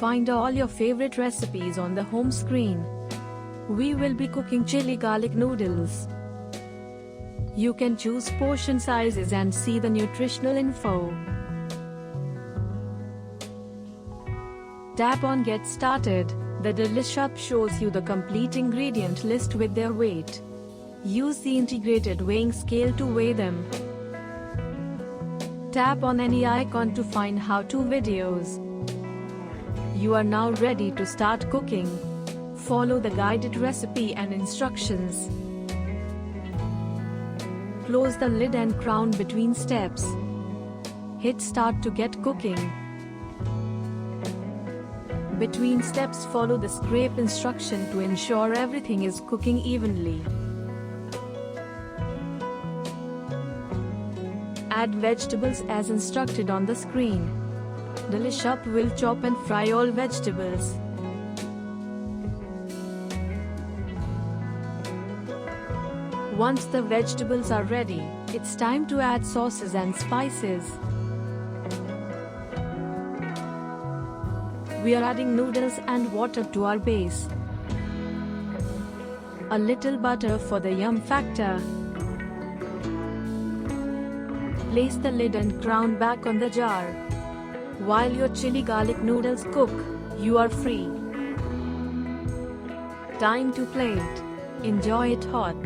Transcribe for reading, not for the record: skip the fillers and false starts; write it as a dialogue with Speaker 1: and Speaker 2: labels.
Speaker 1: Find all your favorite recipes on the home screen. We will be cooking chili garlic noodles. You can choose portion sizes and see the nutritional info. Tap on Get Started. The Delish app shows you the complete ingredient list with their weight. Use the integrated weighing scale to weigh them. Tap on any icon to find how-to videos. You are now ready to start cooking. Follow the guided recipe and instructions. Close the lid and crown between steps. Hit start to get cooking. Between steps, follow the scrape instruction to ensure everything is cooking evenly. Add vegetables as instructed on the screen. Delish app will chop and fry all vegetables. Once the vegetables are ready, it's time to add sauces and spices. We are adding noodles and water to our base. A little butter for the yum factor. Place the lid and crown back on the jar. While your chili garlic noodles cook, you are free. Time to plate. Enjoy it hot.